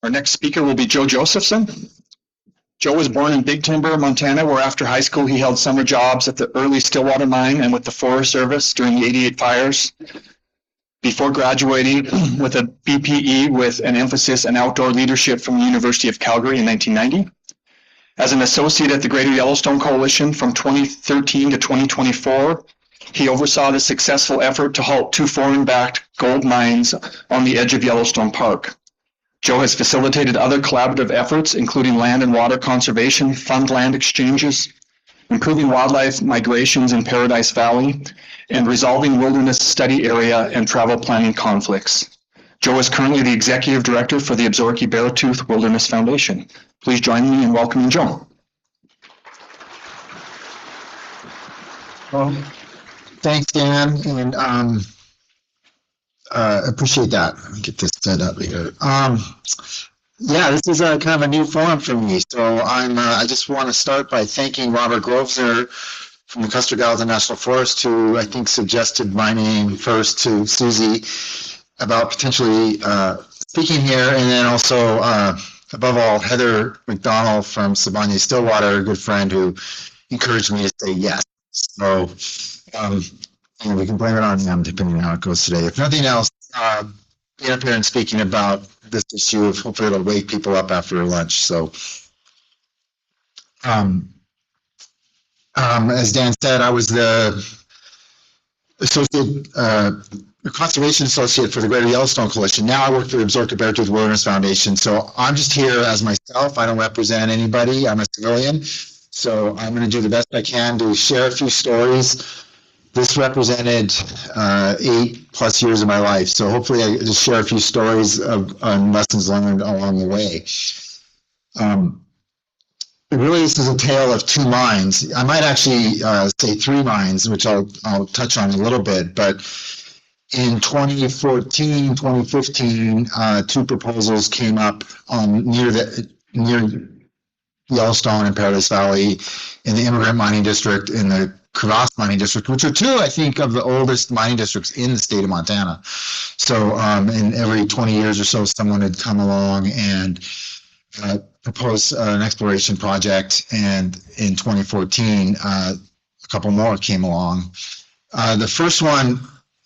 Our next speaker will be Joe Josephson. Joe was born in Big Timber, Montana, where after high school he held summer jobs at the early Stillwater mine and with the Forest Service during the '88 fires, before graduating with a BPE with an emphasis in outdoor leadership from the University of Calgary in 1990. As an associate at the Greater Yellowstone Coalition from 2013 to 2024, he oversaw the successful effort to halt 2 foreign-backed gold mines on the edge of Yellowstone Park. Joe has facilitated other collaborative efforts, including land and water conservation, fund land exchanges, improving wildlife migrations in Paradise Valley, and resolving wilderness study area and travel planning conflicts. Joe is currently the executive director for the Absaroka Beartooth Wilderness Foundation. Please join me in welcoming Joe. Well, thanks, Dan, and appreciate that. Let me get this set up here. Yeah, this is a kind of a new forum for me, so I just want to start by thanking Robert Grosvenor from the Custer Gallatin National Forest, who I think suggested my name first to Susie about potentially speaking here, and then also, above all, Heather McDonald from Siboney Stillwater, a good friend who encouraged me to say yes. So we can blame it on them depending on how it goes today. If nothing else, being up here and speaking about this issue, hopefully it'll wake people up after lunch. So, as Dan said, I was the associate conservation associate for the Greater Yellowstone Coalition. Now I work for the Absaroka Beartooth Wilderness Foundation. So I'm just here as myself. I don't represent anybody. I'm a civilian. So I'm going to do the best I can to share a few stories. This represented 8+ years of my life. So hopefully I just share a few stories on lessons learned along the way. Really, this is a tale of 2 mines. I might actually say 3 mines, which I'll touch on a little bit. But in 2014, 2015, 2 proposals came up near Yellowstone and Paradise Valley in the Immigrant Mining District, in the Crevasse Mining District, which are 2, I think, of the oldest mining districts in the state of Montana. So in every 20 years or so, someone had come along and proposed an exploration project, and in 2014, a couple more came along. The first one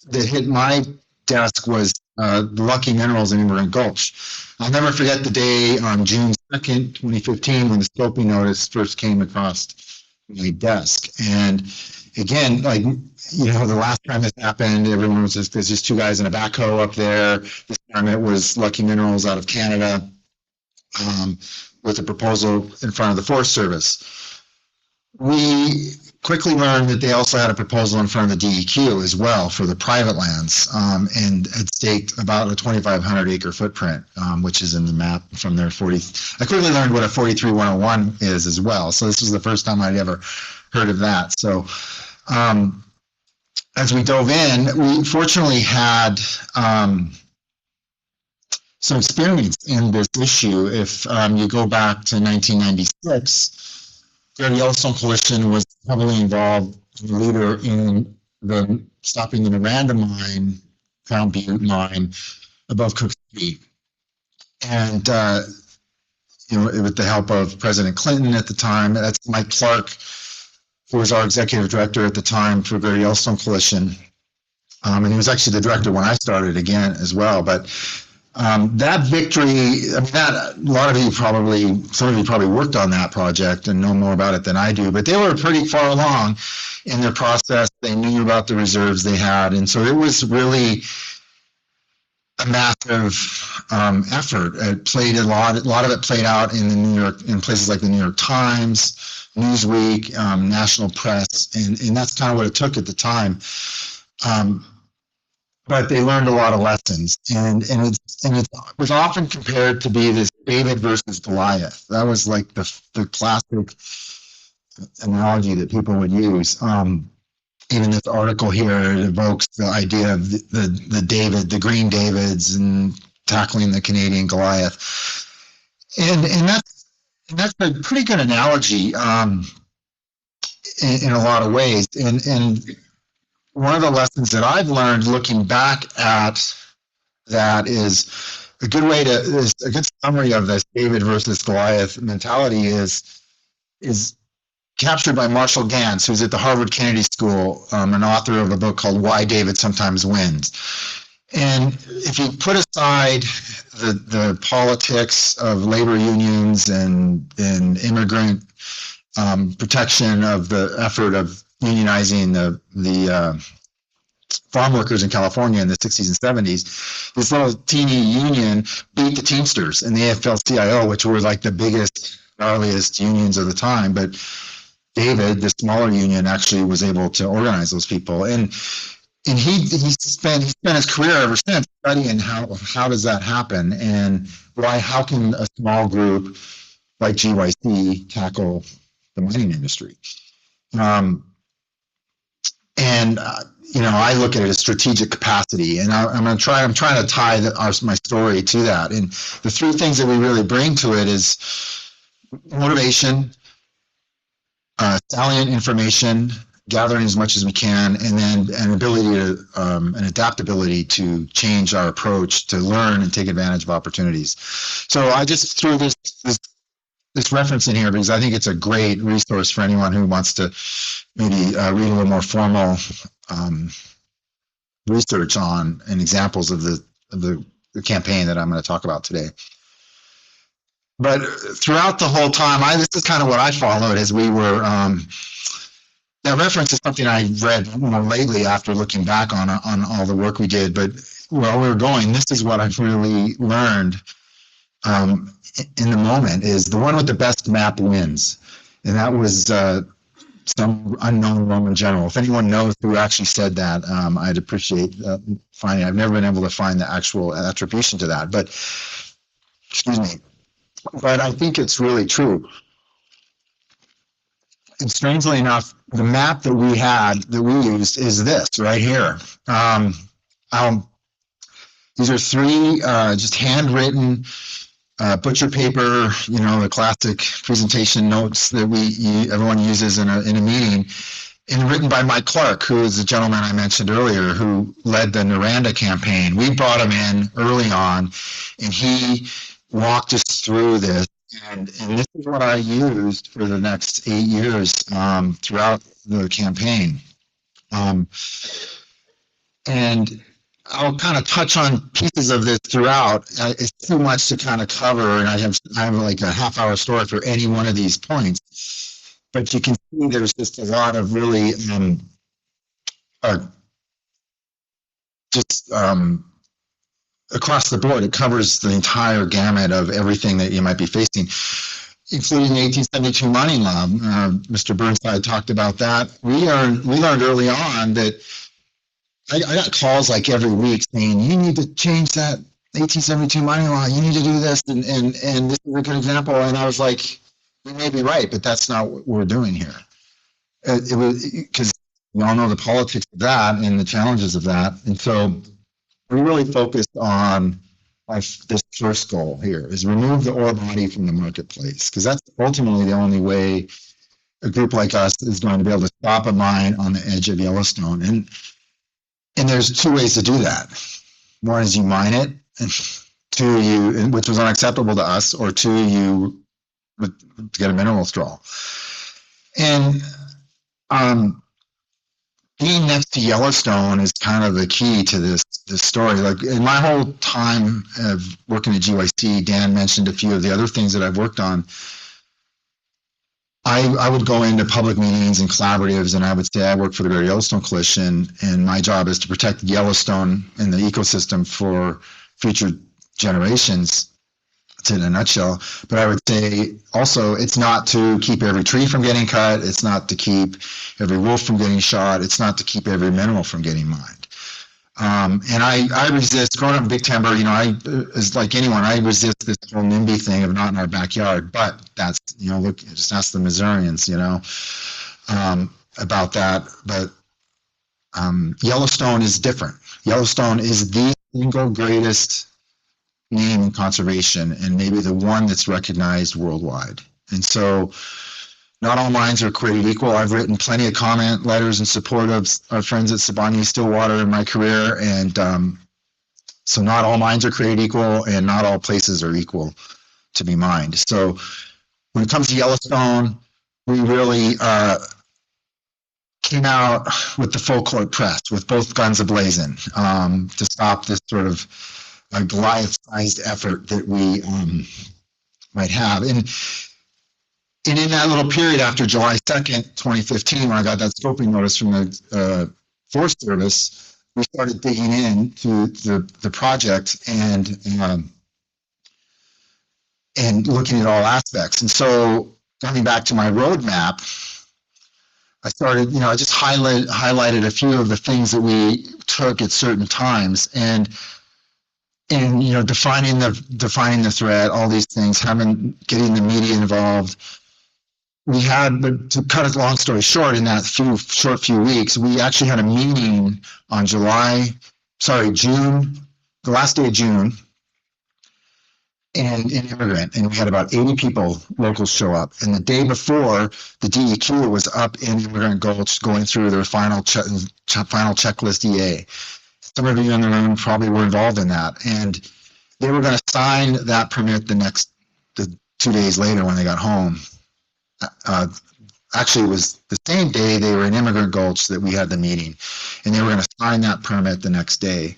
that hit my desk was the Lucky Minerals in Immigrant Gulch. I'll never forget the day on June 2nd, 2015, when the scoping notice first came across my desk. And again, like, the last time this happened, everyone was there's just 2 guys in a backhoe up there. This time it was Lucky Minerals out of Canada, with a proposal in front of the Forest Service. We quickly learned that they also had a proposal in front of the DEQ as well for the private lands, and had staked about a 2,500 acre footprint, which is in the map from their 40. I quickly learned what a 43-101 is as well. So this was the first time I'd ever heard of that. So as we dove in, we fortunately had some experience in this issue. If you go back to 1996, the Yellowstone Coalition was heavily involved, leader in the stopping the Miranda mine, Crown Butte mine, above Cook Creek. And with the help of President Clinton at the time, that's Mike Clark, who was our executive director at the time for the Yellowstone Coalition. And he was actually the director when I started again as well. But that victory, a lot of you probably, some of you probably worked on that project and know more about it than I do, but they were pretty far along in their process. They knew about the reserves they had. And so it was really a massive effort. It played a lot of it played out in in places like the New York Times, Newsweek, national press, and that's kind of what it took at the time. But they learned a lot of lessons, and it was often compared to be this David versus Goliath. That was like the classic analogy that people would use. Even this article here evokes the idea of the Green Davids and tackling the Canadian Goliath, and that's a pretty good analogy in a lot of ways. And one of the lessons that I've learned looking back at that is a good way to, a good summary of this David versus Goliath mentality is captured by Marshall Gantz, who's at the Harvard Kennedy School, an author of a book called Why David Sometimes Wins. And if you put aside the politics of labor unions and immigrant protection of the effort of unionizing the farm workers in California in the 60s and 70s, this little teeny union beat the Teamsters and the AFL-CIO, which were like the biggest, gnarliest unions of the time. But David, the smaller union, actually was able to organize those people. And he spent his career ever since studying how does that happen, and how can a small group like GYC tackle the mining industry. I look at it as strategic capacity, and I'm trying to tie my story to that. And the three things that we really bring to it is motivation, salient information, gathering as much as we can, and then an ability to an adaptability to change our approach, to learn and take advantage of opportunities. So I just threw this reference in here because I think it's a great resource for anyone who wants to maybe read a little more formal research on and examples of the campaign that I'm going to talk about today. But throughout the whole time, this is kind of what I followed as we were. That reference is something I read more lately after looking back on all the work we did. But while we were going, this is what I've really learned in the moment: is the one with the best map wins, and that was some unknown Roman general. If anyone knows who actually said that, I'd appreciate finding. I've never been able to find the actual attribution to that, but excuse me. But I think it's really true. And strangely enough, the map that we used is this right here. These are three just handwritten butcher paper, the classic presentation notes that everyone uses in a meeting, and written by Mike Clark, who is the gentleman I mentioned earlier, who led the Noranda campaign. We brought him in early on, and he walked us through this. And this is what I used for the next 8 years throughout the campaign. And I'll kind of touch on pieces of this throughout. It's too much to kind of cover, and I have like a half-hour story for any one of these points. But you can see there's just a lot of really across the board. It covers the entire gamut of everything that you might be facing, including the 1872 mining law. Mr. Burnside talked about that. We learned early on that I got calls like every week saying, you need to change that 1872 mining law. You need to do this. And this is a good example. And I was like, you may be right, but that's not what we're doing here. It was because we all know the politics of that and the challenges of that. And so we really focused on this first goal here, is remove the ore body from the marketplace, because that's ultimately the only way a group like us is going to be able to stop a mine on the edge of Yellowstone. And there's two ways to do that. One is you mine it, and two, which was unacceptable to us, or two, you get a mineral straw. And being next to Yellowstone is kind of the key to this story. Like in my whole time of working at GYC, Dan mentioned a few of the other things that I've worked on. I would go into public meetings and collaboratives, and I would say I work for the Greater Yellowstone Coalition, and my job is to protect Yellowstone and the ecosystem for future generations. That's in a nutshell. But I would say also, it's not to keep every tree from getting cut. It's not to keep every wolf from getting shot. It's not to keep every mineral from getting mined. And I resist, growing up in Big Timber, as like anyone, I resist this whole NIMBY thing of not in our backyard. But that's, look, just ask the Missourians, about that. But Yellowstone is different. Yellowstone is the single greatest name in conservation, and maybe the one that's recognized worldwide. And so not all mines are created equal. I've written plenty of comment letters in support of our friends at Siboney Stillwater in my career, and So not all mines are created equal, and not all places are equal to be mined. So when it comes to Yellowstone, we really came out with the full court press, with both guns ablazing, to stop this sort of Goliath-sized effort that we might have. And in that little period after July 2nd, 2015, when I got that scoping notice from the Forest Service, we started digging into the project and looking at all aspects. And so coming back to my roadmap, I started, I just highlighted a few of the things that we took at certain times, and defining the threat, all these things, getting the media involved. We had, but to cut a long story short, in that few weeks, we actually had a meeting on June, the last day of June, and in Immigrant, and we had about 80 people, locals, show up. And the day before, the DEQ was up in Immigrant Gulch going through their final checklist EA. Some of you in the room probably were involved in that, and they were going to sign that permit the 2 days later when they got home. Actually, it was the same day they were in Immigrant Gulch that we had the meeting, and they were going to sign that permit the next day.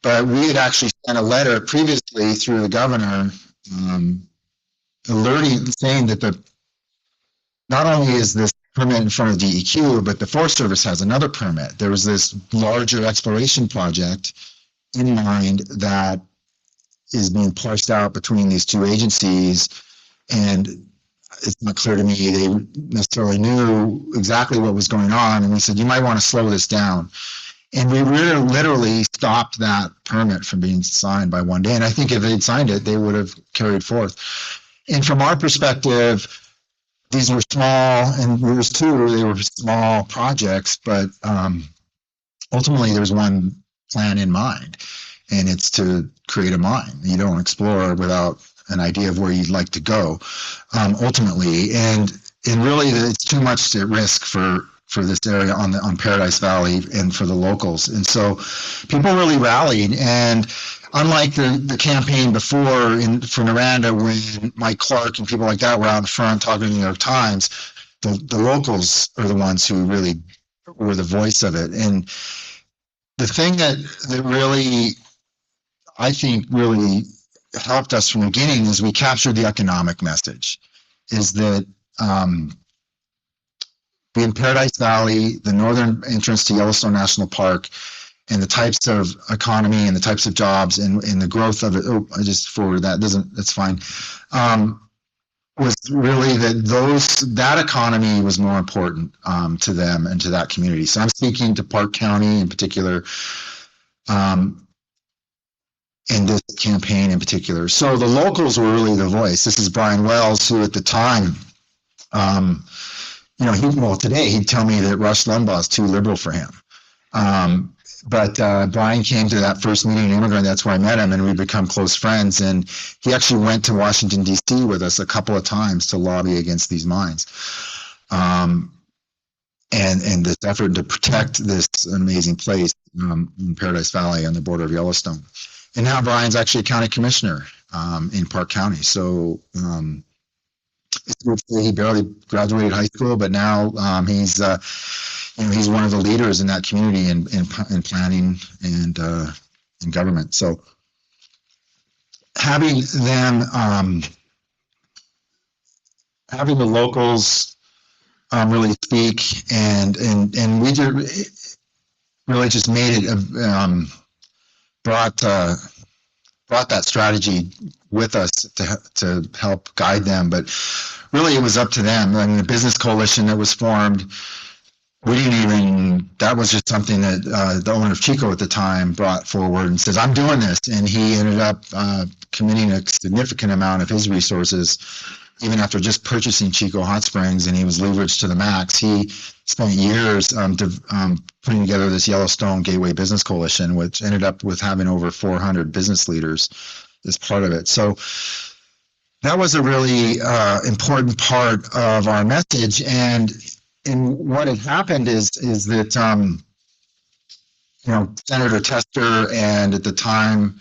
But we had actually sent a letter previously through the governor, saying that not only is this permit in front of DEQ, but the Forest Service has another permit. There was this larger exploration project in mind that is being parsed out between these two agencies, and it's not clear to me they necessarily knew exactly what was going on. And we said, you might want to slow this down. And we really literally stopped that permit from being signed by one day. And I think if they'd signed it, they would have carried forth. And from our perspective, these were small, and yours too, they were small projects, but ultimately there was one plan in mind, and it's to create a mine. You don't explore without an idea of where you'd like to go, ultimately. And really, it's too much at risk for this area on Paradise Valley and for the locals. And so people really rallied. And unlike the campaign before for Noranda, when Mike Clark and people like that were out in front talking to the New York Times, the locals are the ones who really were the voice of it. And the thing that really, I think, really helped us from the beginning is we captured the economic message, is that in Paradise Valley, the northern entrance to Yellowstone National Park, and the types of economy and the types of jobs and the growth of it. Oh, I just forwarded that. That's fine. Was really that economy was more important to them and to that community. So I'm speaking to Park County in particular, in this campaign in particular. So the locals were really the voice. This is Brian Wells, who at the time, today he'd tell me that Rush Limbaugh is too liberal for him. But Brian came to that first meeting in Immigrant. That's where I met him, and we become close friends. And he actually went to Washington, D.C. with us a couple of times to lobby against these mines. And this effort to protect this amazing place in Paradise Valley on the border of Yellowstone. And now Brian's actually a county commissioner in Park County. So he barely graduated high school, but now he's one of the leaders in that community in planning and in government. So having them, having the locals really speak, and we really just made it brought that strategy with us to help guide them. But really, it was up to them. I mean, the business coalition that was formed, that was just something that the owner of Chico at the time brought forward and says, I'm doing this. And he ended up committing a significant amount of his resources, even after just purchasing Chico Hot Springs, and he was leveraged to the max. He spent years putting together this Yellowstone Gateway Business Coalition, which ended up with having over 400 business leaders as part of it. So that was a really important part of our message. And what had happened is that Senator Tester and at the time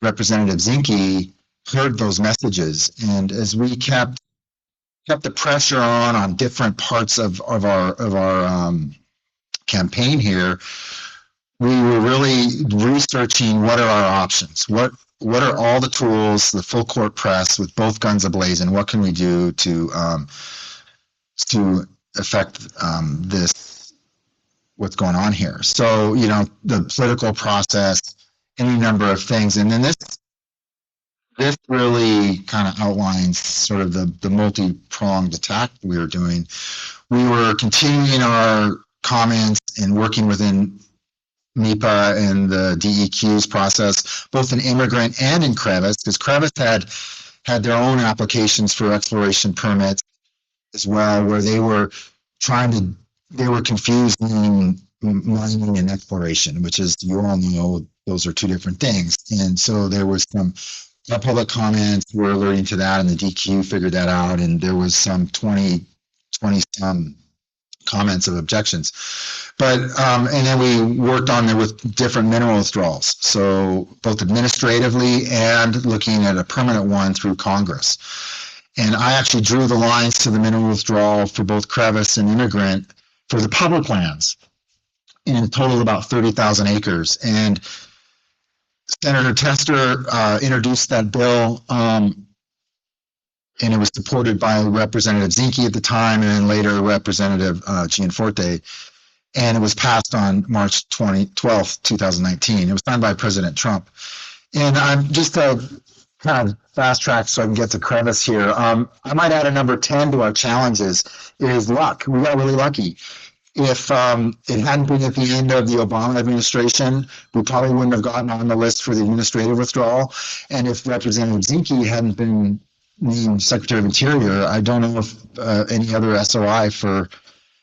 Representative Zinke heard those messages. And as we kept the pressure on different parts of our campaign here, we were really researching what are our options, what are all the tools, the full court press with both guns ablazing, what can we do to affect this, what's going on here. So, the political process, any number of things. And then this really kind of outlines sort of the multi-pronged attack we were doing. We were continuing our comments and working within NEPA and the DEQ's process, both in immigrant and in Crevice, because Crevice had their own applications for exploration permits as well, where they were confusing mining and exploration, which is, you all know, those are two different things. And so there was some public comments were alerting to that, and the DQ figured that out, and there was some 20 some comments of objections. But and then we worked on it with different mineral withdrawals, so both administratively and looking at a permanent one through Congress. And I actually drew the lines to the mineral withdrawal for both Crevice and immigrant for the public lands, in total about 30,000 acres. And Senator Tester introduced that bill, and it was supported by Representative Zinke at the time, and then later Representative Gianforte. And it was passed on March 12th, 2019. It was signed by President Trump. And I'm just kind of fast track so I can get to Crevice here. I might add a number 10 to our challenges is luck. We got really lucky. If it hadn't been at the end of the Obama administration, we probably wouldn't have gotten on the list for the administrative withdrawal. And if Representative Zinke hadn't been named Secretary of Interior, I don't know if any other SOI for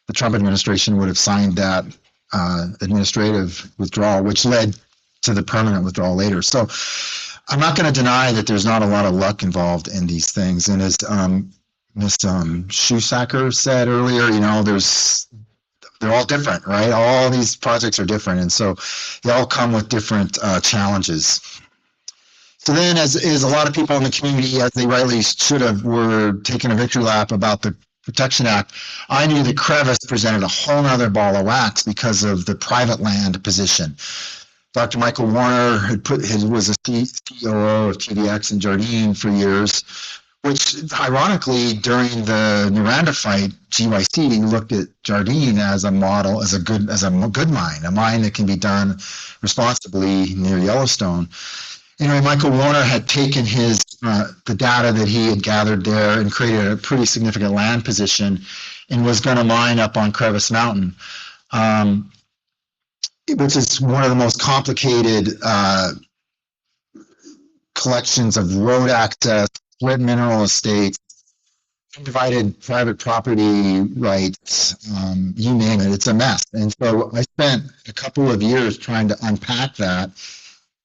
the Trump administration would have signed that administrative withdrawal, which led to the permanent withdrawal later. So I'm not going to deny that there's not a lot of luck involved in these things. And as Ms. Schusacker said earlier, they're all different, right? All these projects are different. And so they all come with different challenges. So then as a lot of people in the community, as they rightly should have, were taking a victory lap about the Protection Act, I knew that Crevice presented a whole nother ball of wax because of the private land position. Dr. Michael Warner was a COO of TDX and Jardine for years, which ironically during the Noranda fight, GYC looked at Jardine as a model, as a good mine, a mine that can be done responsibly near Yellowstone. Anyway, Michael Warner had taken the data that he had gathered there and created a pretty significant land position and was going to mine up on Crevice Mountain, which is one of the most complicated collections of road access, split mineral estates, divided private property rights, you name it, it's a mess. And so I spent a couple of years trying to unpack that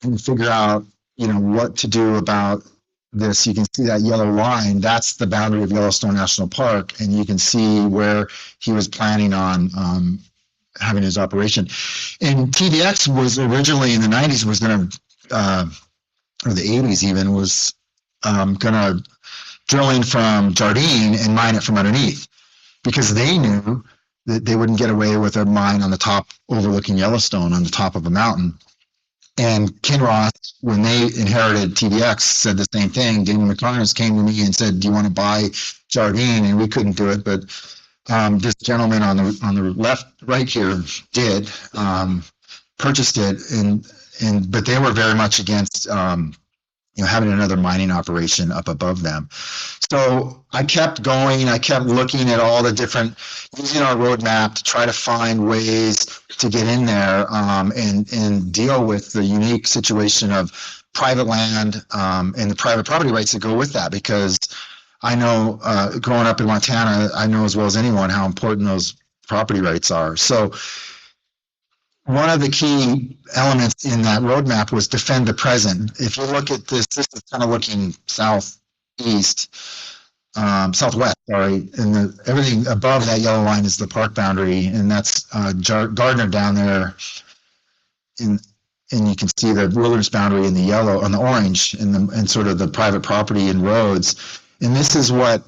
and figure out, what to do about this. You can see that yellow line, that's the boundary of Yellowstone National Park, and you can see where he was planning on having his operation. And TDX was originally in the 90s was going to, or the 80s even, was going to drill in from Jardine and mine it from underneath, because they knew that they wouldn't get away with a mine on the top overlooking Yellowstone on the top of a mountain. And Kinross, when they inherited TDX, said the same thing. Damon McCarnes came to me and said, "Do you want to buy Jardine?" And we couldn't do it, but this gentleman on the right here did, purchased it, but they were very much against having another mining operation up above them. So I kept going. I kept looking at all the different, using our roadmap to try to find ways to get in there and deal with the unique situation of private land and the private property rights that go with that. Because I know, growing up in Montana, I know as well as anyone how important those property rights are. So one of the key elements in that roadmap was defend the present. If you look at this is kind of looking southwest, and everything above that yellow line is the park boundary, and that's Gardner down there in, and you can see the wilderness boundary in the yellow, on the orange, and sort of the private property and roads. And this is what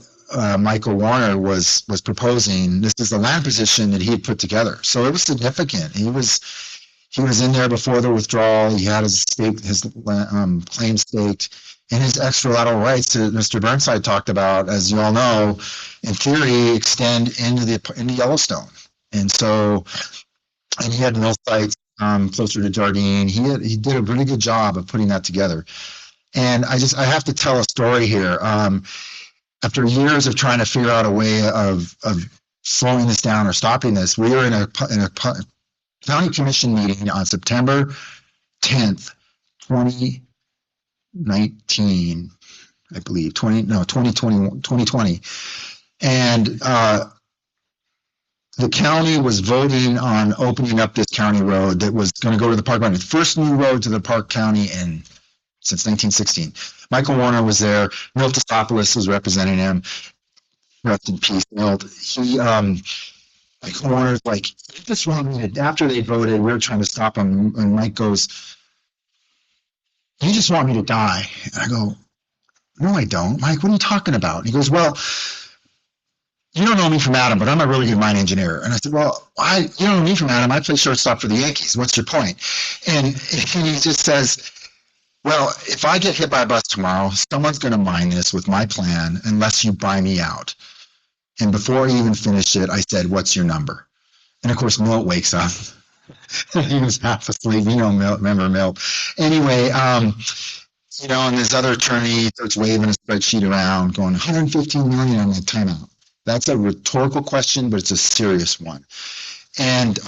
Michael Warner was proposing. This is the land position that he had put together. So it was significant. He was in there before the withdrawal. He had his claim staked, and his extralateral rights that Mr. Burnside talked about, as you all know, in theory, extend into Yellowstone. And so, and he had mill sites closer to Jardine. He did a really good job of putting that together. And I have to tell a story here. After years of trying to figure out a way of slowing this down or stopping this, we were in a county commission meeting on September 10th, 2019, I believe, 2020. And the county was voting on opening up this county road that was going to go to the park boundary. The first new road to the park county since 1916. Michael Warner was there. Milt Tostopoulos was representing him. Rest in peace, Milt. Michael Warner's like, this wrong. After they voted, we were trying to stop him, and Mike goes, "You just want me to die." And I go, "No, I don't. Mike, what are you talking about?" And he goes, "Well, you don't know me from Adam, but I'm a really good mine engineer." And I said, "Well, you don't know me from Adam. I play shortstop for the Yankees. What's your point?" And he just says, "Well, if I get hit by a bus tomorrow, someone's going to mine this with my plan unless you buy me out." And before he even finished it, I said, "What's your number?" And of course, Milt wakes up. He was half asleep. Milt, remember Milt. Anyway, and this other attorney starts waving a spreadsheet around going, 115 million on the timeout. That's a rhetorical question, but it's a serious one. And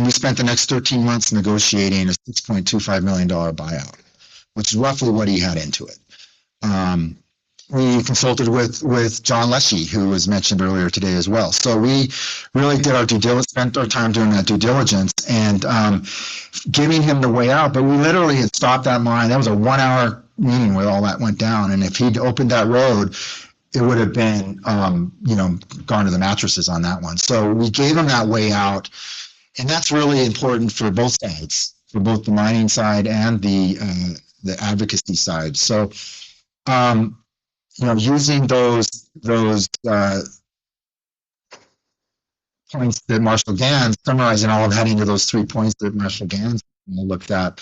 we spent the next 13 months negotiating a $6.25 million buyout, which is roughly what he had into it. We consulted with John Leshy, who was mentioned earlier today as well. So we really did our due diligence, spent our time doing that due diligence and giving him the way out. But we literally had stopped that mine. That was a 1-hour meeting where all that went down. And if he'd opened that road, it would have been, gone to the mattresses on that one. So we gave him that way out. And that's really important for both sides, for both the mining side and the advocacy side. So, using those points that Marshall Gans, summarizing all of that into those 3 points that Marshall Gans looked at.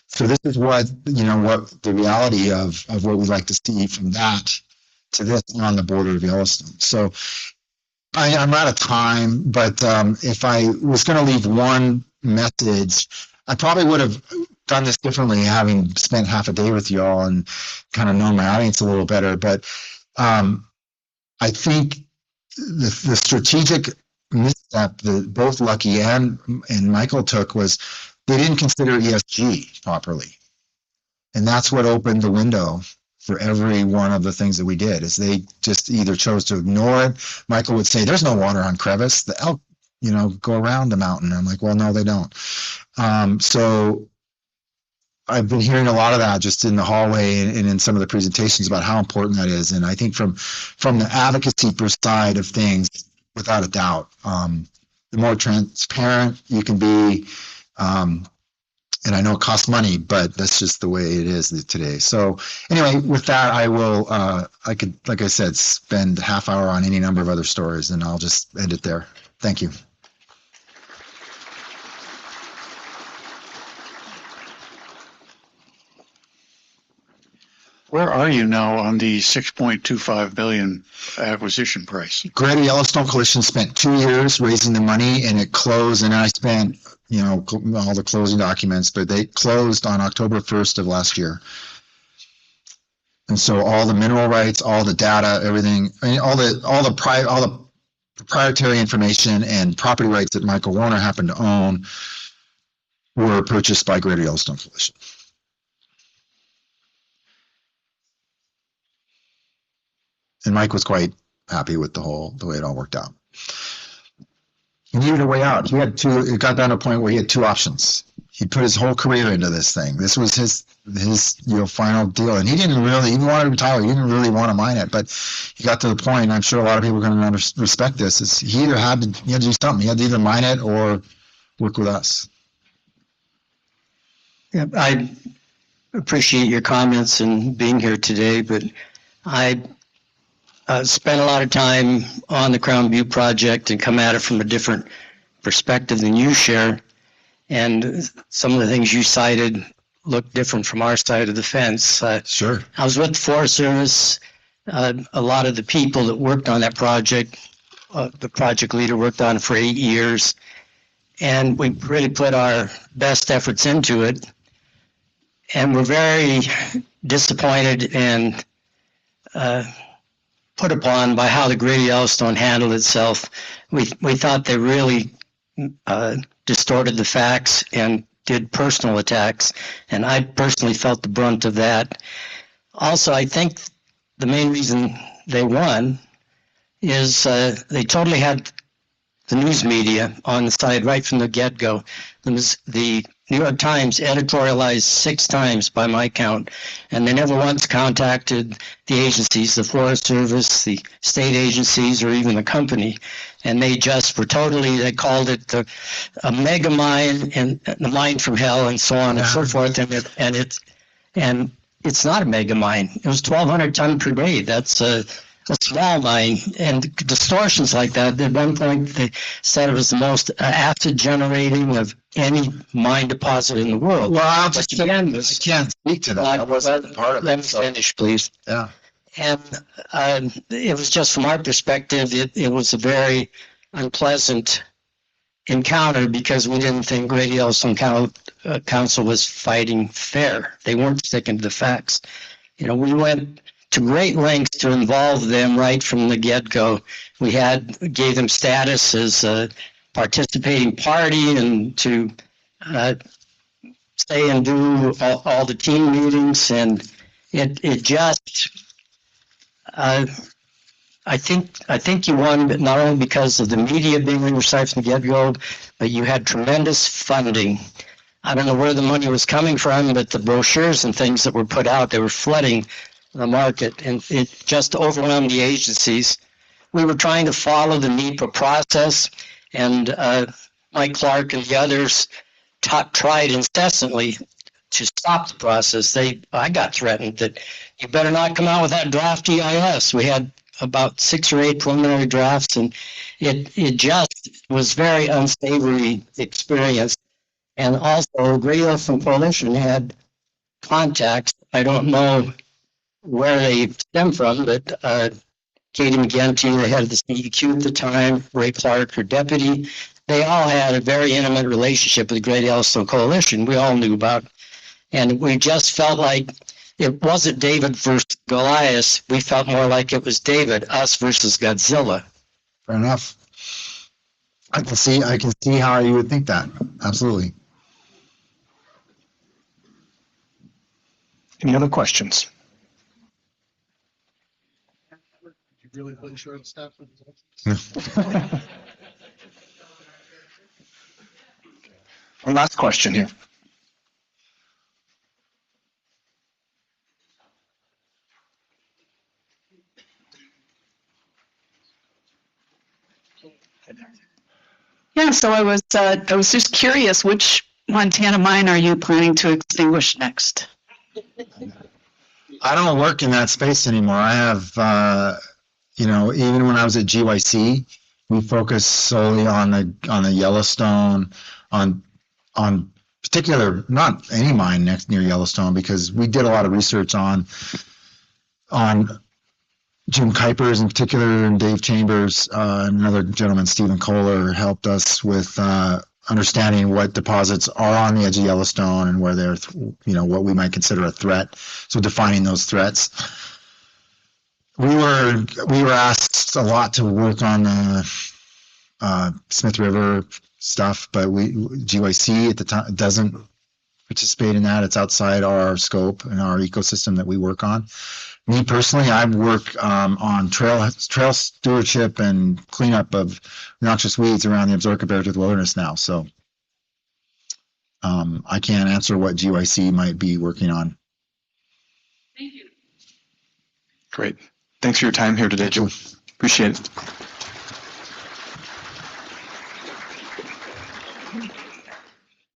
So this is what the reality of what we'd like to see from that to this on the border of Yellowstone. So I'm out of time, but if I was going to leave one message, I probably would have done this differently, having spent half a day with y'all and kind of known my audience a little better. But I think the strategic misstep that both Lucky and Michael took was they didn't consider ESG properly. And that's what opened the window for every one of the things that we did, is they just either chose to ignore it. Michael would say, "There's no water on Crevice. The elk, go around the mountain." I'm like, "Well, no, they don't." So I've been hearing a lot of that just in the hallway and in some of the presentations about how important that is. And I think from the advocacy side of things, without a doubt, the more transparent you can be, and I know it costs money, but that's just the way it is today. So anyway, with that, I will, I could, like I said, spend a half hour on any number of other stories, and I'll just end it there. Thank you. Where are you now on the 6.25 billion acquisition price? Greater Yellowstone Coalition spent 2 years raising the money, and it closed. And I spent, all the closing documents, but they closed on October 1st of last year. And so all the mineral rights, all the data, everything, all the proprietary information and property rights that Michael Warner happened to own were purchased by Greater Yellowstone Coalition. And Mike was quite happy with the way it all worked out. He needed a way out. It got down to a point where he had two options. He put his whole career into this thing. This was his final deal. And he wanted to retire. He didn't really want to mine it, but he got to the point, and I'm sure a lot of people are going to respect this, is he had to do something. He had to either mine it or work with us. Yeah, I appreciate your comments and being here today, but I spent a lot of time on the Crown View project and come at it from a different perspective than you share. And some of the things you cited look different from our side of the fence. Sure. I was with the Forest Service. A lot of the people that worked on that project, the project leader worked on it for 8 years. And we really put our best efforts into it. And we're very disappointed and put upon by how the Greater Yellowstone handled itself. We thought they really distorted the facts and did personal attacks, and I personally felt the brunt of that. Also, I think the main reason they won is they totally had the news media on the side right from the get-go. The New York Times editorialized 6 times by my count, and they never once contacted the agencies, the Forest Service, the state agencies, or even the company. And they just were totally, they called it a mega mine and the mine from hell and so on and so forth. And it's not a mega mine. It was 1,200 ton per day. That's a small mine, and distortions like that. At one point, they said it was the most acid generating of any mine deposit in the world. Well, I can't speak to that. I wasn't part of it. Let me finish, please. Yeah. And it was just from our perspective, it was a very unpleasant encounter because we didn't think Greater Yellowstone Council was fighting fair. They weren't sticking to the facts. You know, we went to great lengths to involve them right from the get-go. We gave them status as a participating party and to stay and do all the team meetings, and it just I think you won, but not only because of the media being on your side from the get-go, but you had tremendous funding. I don't know where the money was coming from, but the brochures and things that were put out, they were flooding the market, and it just overwhelmed the agencies. We were trying to follow the NEPA process, and Mike Clark and the others tried incessantly to stop the process. I got threatened that you better not come out with that draft EIS. We had about 6 or 8 preliminary drafts, and it just was very unsavory experience. And also, Greater Yellowstone Coalition had contacts. I don't know where they stem from, but Katie McGinty, the head of the CEQ at the time, Ray Clark, her deputy, they all had a very intimate relationship with the Greater Yellowstone Coalition. We all knew about it. And we just felt like it wasn't David versus Goliath. We felt more like it was David, us versus Godzilla. Fair enough. I can see how you would think that. Absolutely. Any other questions? Really put short stuff. One last question here. Yeah, so I was just curious, which Montana mine are you planning to extinguish next? I don't work in that space anymore. I have, even when I was at GYC, we focused solely on the Yellowstone, on particular, not any mine near Yellowstone, because we did a lot of research on Jim Kuipers in particular, and Dave Chambers, and another gentleman, Stephen Kohler, helped us with understanding what deposits are on the edge of Yellowstone and where they're, what we might consider a threat. So defining those threats. We were asked a lot to work on the Smith River stuff, but GYC at the time doesn't participate in that. It's outside our scope and our ecosystem that we work on. Me personally, I work on trail stewardship and cleanup of noxious weeds around the Absaroka Beartooth Wilderness now. So I can't answer what GYC might be working on. Thank you. Great. Thanks for your time here today, Joe. Appreciate it.